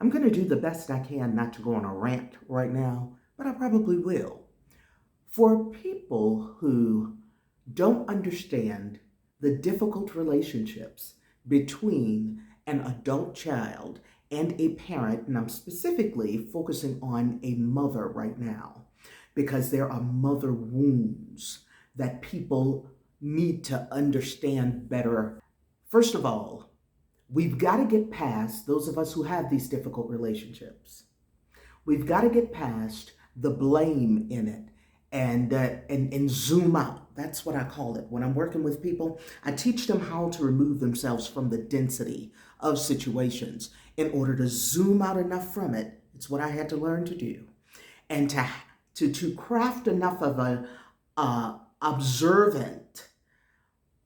I'm going to do the best I can not to go on a rant right now, but I probably will. For people who don't understand the difficult relationships between an adult child and a parent, and I'm specifically focusing on a mother right now, because there are mother wounds that people need to understand better. First of all, we've got to get past those of us who have these difficult relationships. We've got to get past the blame in it and zoom out. That's what I call it. When I'm working with people, I teach them how to remove themselves from the density of situations in order to zoom out enough from it. It's what I had to learn to do, and to craft enough of a observant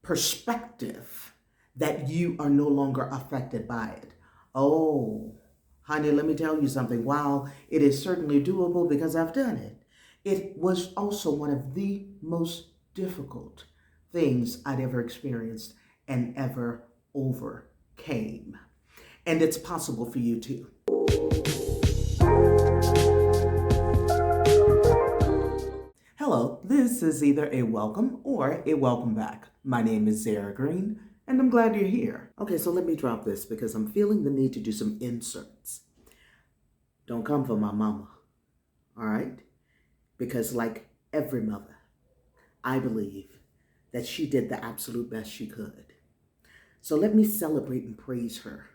perspective that you are no longer affected by it. Oh, honey, let me tell you something. While it is certainly doable because I've done it, it was also one of the most difficult things I'd ever experienced and ever overcame. And it's possible for you too. Hello, this is either a welcome or a welcome back. My name is Zara Green, and I'm glad you're here. Okay, so let me drop this because I'm feeling the need to do some inserts. Don't come for my mama, all right? Because like every mother, I believe that she did the absolute best she could. So let me celebrate and praise her,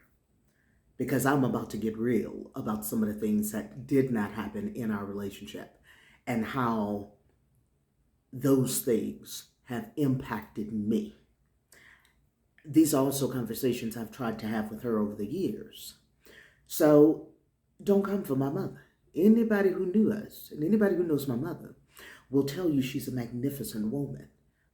because I'm about to get real about some of the things that did not happen in our relationship and how those things have impacted me. These are also conversations I've tried to have with her over the years. So don't come for my mother. Anybody who knew us and anybody who knows my mother will tell you she's a magnificent woman.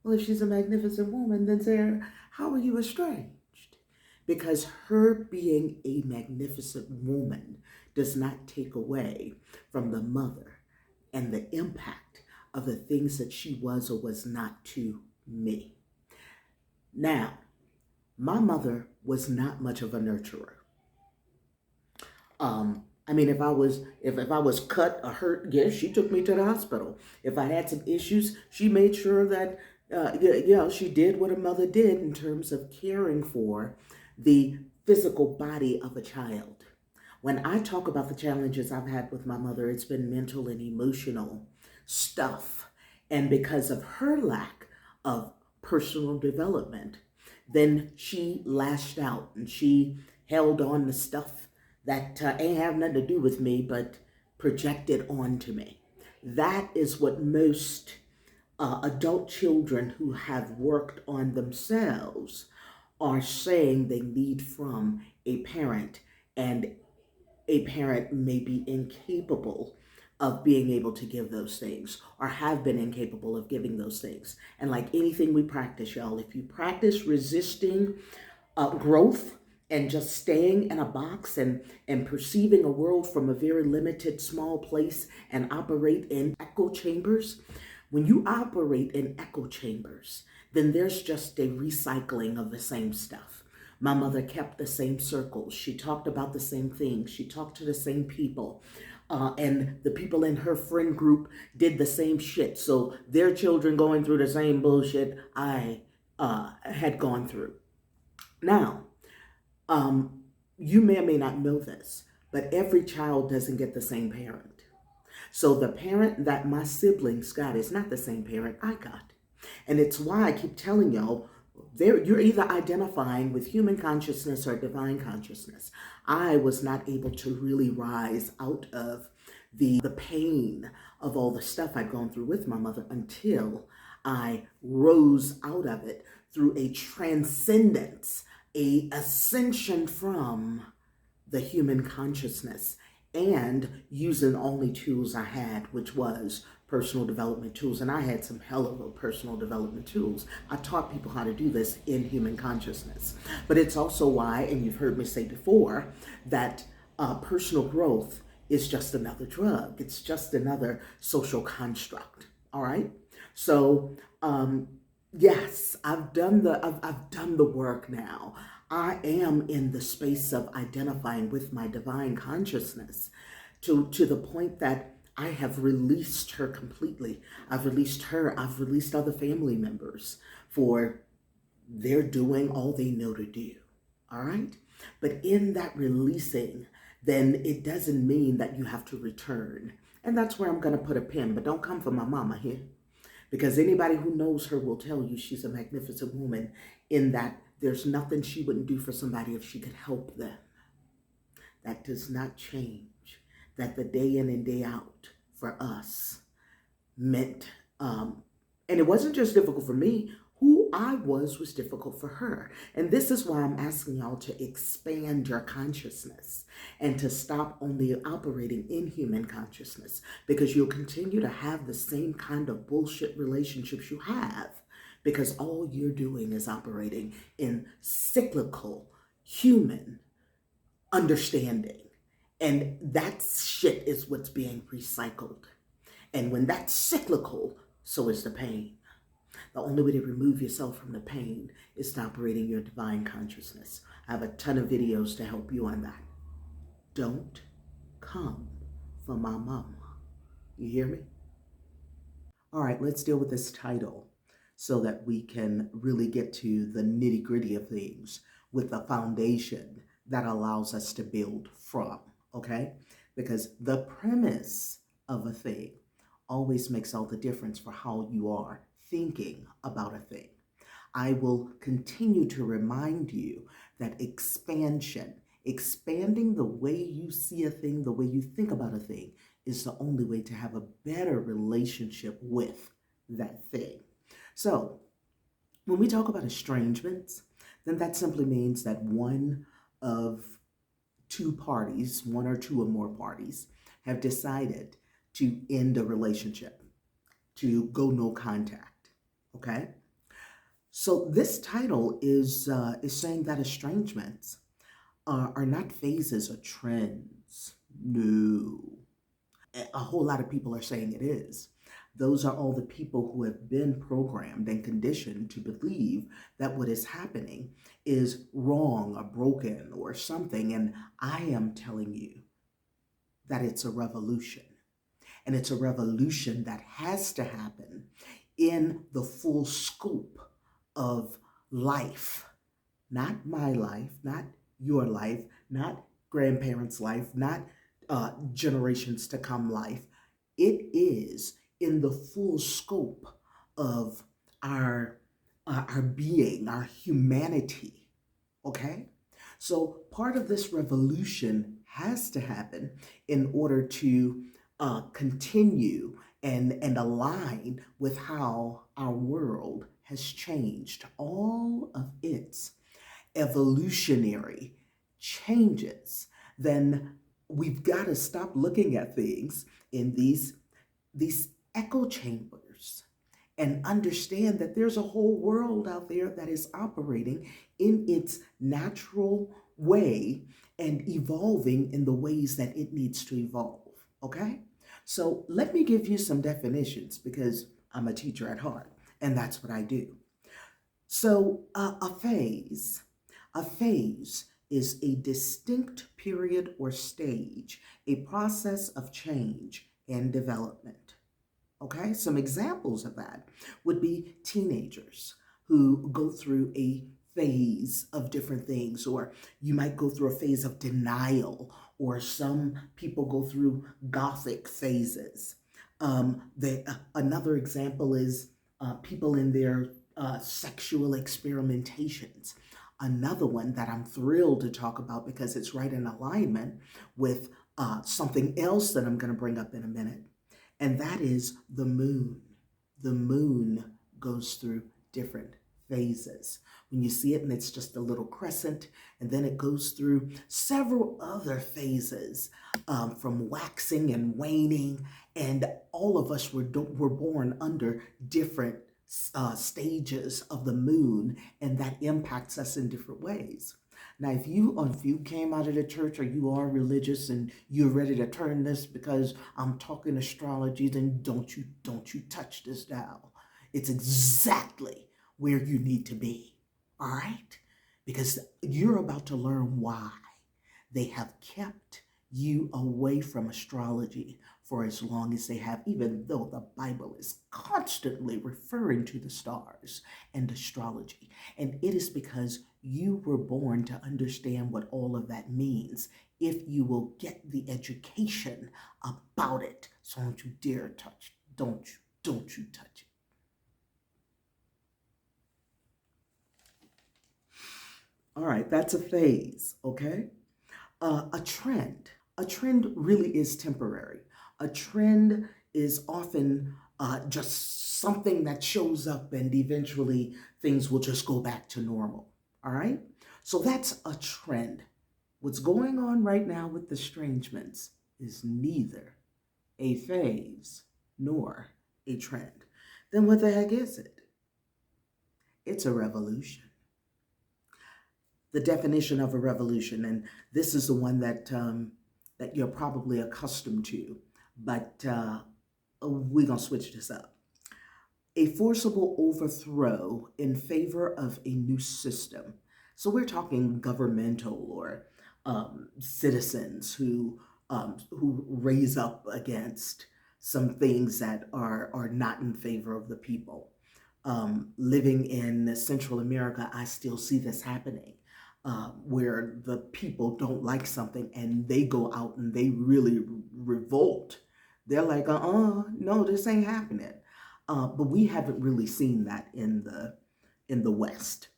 Well, if she's a magnificent woman, then Sarah, how are you estranged? Because her being a magnificent woman does not take away from the mother and the impact of the things that she was or was not to me. Now, my mother was not much of a nurturer. If I was cut or hurt, yes, she took me to the hospital. If I had some issues, she made sure that she did what a mother did in terms of caring for the physical body of a child. When I talk about the challenges I've had with my mother, it's been mental and emotional stuff. And because of her lack of personal development, then she lashed out and she held on to stuff that ain't have nothing to do with me, but projected onto me. That is what most adult children who have worked on themselves are saying they need from a parent, and a parent may be incapable of being able to give those things or have been incapable of giving those things. And like anything we practice, y'all, if you practice resisting growth and just staying in a box and perceiving a world from a very limited, small place and operate in echo chambers, when you operate in echo chambers, then there's just a recycling of the same stuff. My mother kept the same circles. She talked about the same things. She talked to the same people. And the people in her friend group did the same shit. So their children going through the same bullshit I had gone through. Now, you may or may not know this, but every child doesn't get the same parent. So the parent that my siblings got is not the same parent I got. And it's why I keep telling y'all, you're either identifying with human consciousness or divine consciousness. I was not able to really rise out of the pain of all the stuff I'd gone through with my mother until I rose out of it through a transcendence, a ascension from the human consciousness, and using only tools I had, which was personal development tools. And I had some hell of a personal development tools. I taught people how to do this in human consciousness. But it's also why, and you've heard me say before, that personal growth is just another drug. It's just another social construct. All right. So yes, I've done the work now. I am in the space of identifying with my divine consciousness to the point that I have released her completely. I've released her, I've released other family members for they're doing all they know to do. All right? But in that releasing, then it doesn't mean that you have to return. And that's where I'm going to put a pin. But don't come for my mama here. Because anybody who knows her will tell you she's a magnificent woman in that there's nothing she wouldn't do for somebody if she could help them. That does not change that the day in and day out for us meant, and it wasn't just difficult for me. Who I was difficult for her. And this is why I'm asking y'all to expand your consciousness and to stop only operating in human consciousness, because you'll continue to have the same kind of bullshit relationships you have because all you're doing is operating in cyclical human understanding. And that shit is what's being recycled. And when that's cyclical, so is the pain. The only way to remove yourself from the pain is to operate in your divine consciousness. I have a ton of videos to help you on that. Don't come for my mama. You hear me? All right, let's deal with this title so that we can really get to the nitty-gritty of things with the foundation that allows us to build from, okay? Because the premise of a thing always makes all the difference for how you are thinking about a thing. I will continue to remind you that expansion, expanding the way you see a thing, the way you think about a thing, is the only way to have a better relationship with that thing. So when we talk about estrangements, then that simply means that one of two parties, one or two or more parties, have decided to end a relationship, to go no contact, okay? So this title is saying that estrangements are not phases or trends. No. A whole lot of people are saying it is. Those are all the people who have been programmed and conditioned to believe that what is happening is wrong or broken or something. And I am telling you that it's a revolution. And it's a revolution that has to happen in the full scope of life. Not my life, not your life, not grandparents' life, not generations to come life. It is in the full scope of our being, our humanity. Okay? So part of this revolution has to happen in order to continue and align with how our world has changed. All of its evolutionary changes, then we've got to stop looking at things in these echo chambers and understand that there's a whole world out there that is operating in its natural way and evolving in the ways that it needs to evolve, okay? So let me give you some definitions because I'm a teacher at heart and that's what I do. So a phase is a distinct period or stage, a process of change and development. Okay, some examples of that would be teenagers who go through a phase of different things, or you might go through a phase of denial, or some people go through gothic phases. Another example is people in their sexual experimentations. Another one that I'm thrilled to talk about because it's right in alignment with something else that I'm going to bring up in a minute, and that is the moon. The moon goes through different phases. When you see it and it's just a little crescent, and then it goes through several other phases from waxing and waning, and all of us were born under different stages of the moon, and that impacts us in different ways. Now, if you came out of the church or you are religious and you're ready to turn this because I'm talking astrology, then don't you touch this dial. It's exactly where you need to be. All right? because you're about to learn why they have kept you away from astrology for as long as they have, even though the Bible is constantly referring to the stars and astrology. And it is because you were born to understand what all of that means if you will get the education about it. So don't you dare touch it. Don't you touch it. All right, that's a phase, okay? A trend. A trend really is temporary. A trend is often just something that shows up and eventually things will just go back to normal. All right? So that's a trend. What's going on right now with the estrangements is neither a phase nor a trend. Then what the heck is it? It's a revolution. The definition of a revolution, and this is the one that you're probably accustomed to, but we're gonna switch this up. A forcible overthrow in favor of a new system. So we're talking governmental or citizens who raise up against some things that are not in favor of the people. Living in Central America, I still see this happening. Where the people don't like something and they go out and they really revolt. They're like, no, this ain't happening. But we haven't really seen that in the West.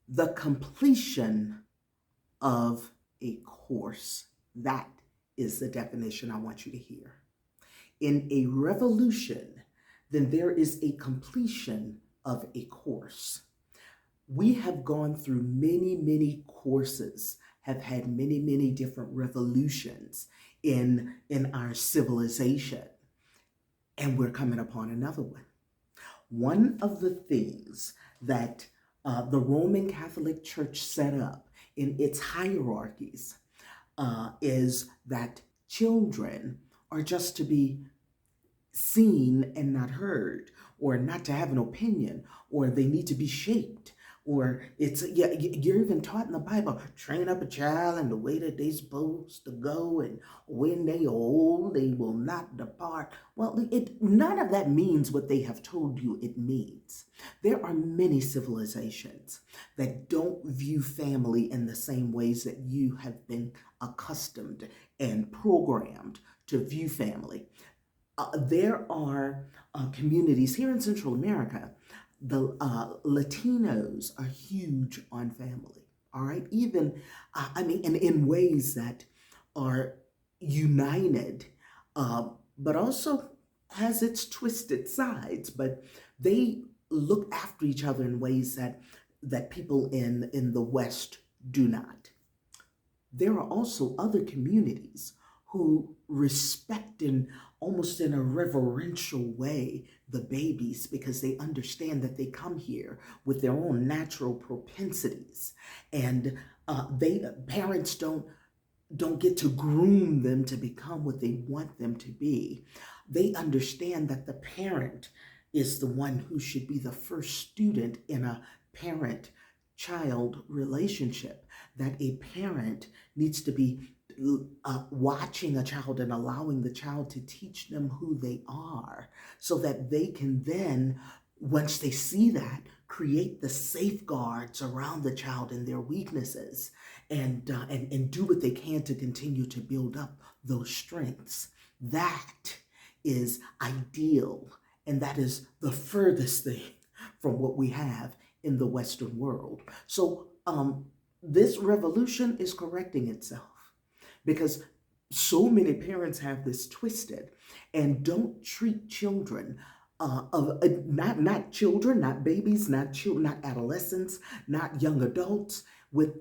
The completion of a course. That is the definition I want you to hear. In a revolution, then there is a completion of a course. We have gone through many courses, have had many different revolutions in our civilization, and we're coming upon another one. One of the things that the Roman Catholic Church set up in its hierarchies is that children are just to be seen and not heard, or not to have an opinion, or they need to be shaped. Or you're even taught in the Bible, train up a child in the way that they're supposed to go, and when they are old, they will not depart. Well, none of that means what they have told you it means. There are many civilizations that don't view family in the same ways that you have been accustomed and programmed to view family. There are communities here in Central America. The Latinos are huge on family, all right? Even, and in ways that are united, but also has its twisted sides, but they look after each other in ways that people in the West do not. There are also other communities who respect and almost in a reverential way the babies, because they understand that they come here with their own natural propensities, and parents don't get to groom them to become what they want them to be. They understand that the parent is the one who should be the first student in a parent-child relationship, that a parent needs to be watching a child and allowing the child to teach them who they are, so that they can then, once they see that, create the safeguards around the child and their weaknesses, and do what they can to continue to build up those strengths. That is ideal, and that is the furthest thing from what we have in the Western world. So this revolution is correcting itself, because so many parents have this twisted and don't treat children not children, not babies, not adolescents, not young adults, with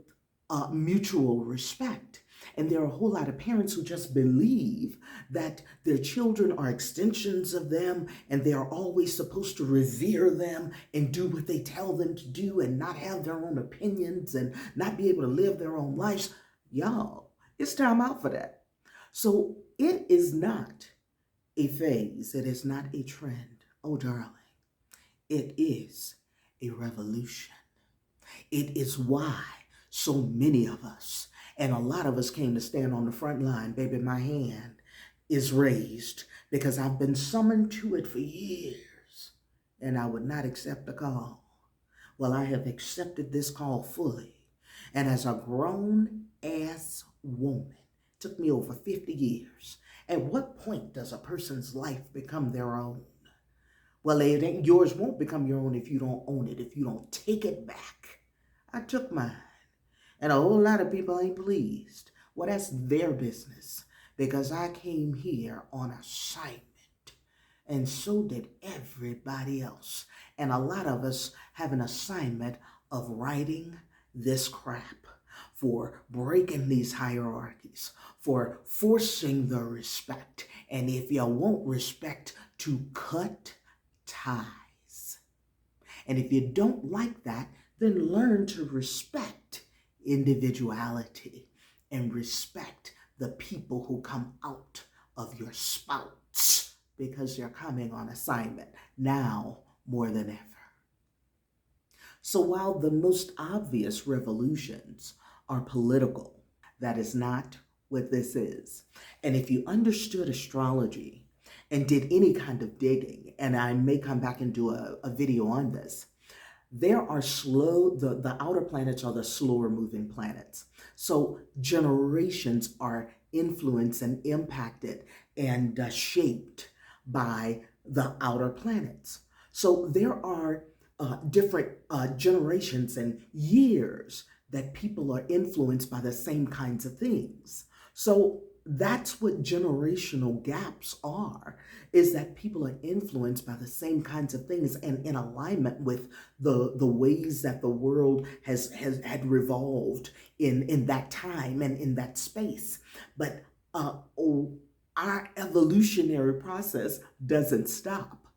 mutual respect. And there are a whole lot of parents who just believe that their children are extensions of them, and they are always supposed to revere them and do what they tell them to do, and not have their own opinions and not be able to live their own lives. Y'all, it's time out for that. So it is not a phase. It is not a trend. Oh, darling, it is a revolution. It is why so many of us, and a lot of us came to stand on the front line. Baby, my hand is raised because I've been summoned to it for years, and I would not accept the call. Well, I have accepted this call fully. And as a grown ass woman, it took me over 50 years. At what point does a person's life become their own? Well, yours won't become your own if you don't own it, if you don't take it back. I took mine, and a whole lot of people ain't pleased. Well, that's their business, because I came here on assignment, and so did everybody else. And a lot of us have an assignment of righting this crap, for breaking these hierarchies, for forcing the respect. And if you won't respect, to cut ties. And if you don't like that, then learn to respect individuality and respect the people who come out of your spouts, because you're coming on assignment now more than ever. So while the most obvious revolutions are political, that is not what this is. And if you understood astrology and did any kind of digging, and I may come back and do a video on this, there are the outer planets are the slower moving planets. So generations are influenced and impacted and shaped by the outer planets. So there are different generations and years that people are influenced by the same kinds of things. So that's what generational gaps are, is that people are influenced by the same kinds of things and in alignment with the ways that the world had revolved in that time and in that space. But our evolutionary process doesn't stop.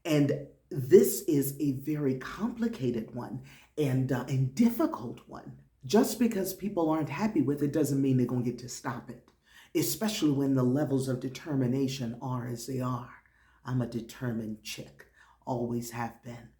And this is a very complicated one and difficult one. Just because people aren't happy with it doesn't mean they're going to get to stop it, especially when the levels of determination are as they are. I'm a determined chick, always have been.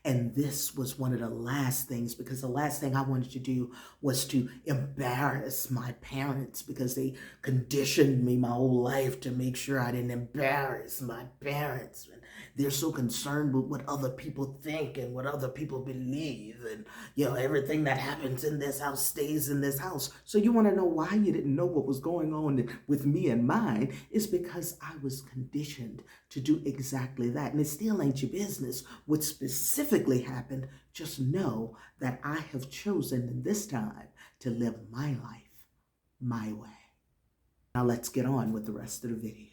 And this was one of the last things, because the last thing I wanted to do was to embarrass my parents, because they conditioned me my whole life to make sure I didn't embarrass my parents. And they're so concerned with what other people think and what other people believe. And, everything that happens in this house stays in this house. So you want to know why you didn't know what was going on with me and mine? Is because I was conditioned to do exactly that. And it still ain't your business what specifically happened. Just know that I have chosen in this time to live my life my way. Now let's get on with the rest of the video.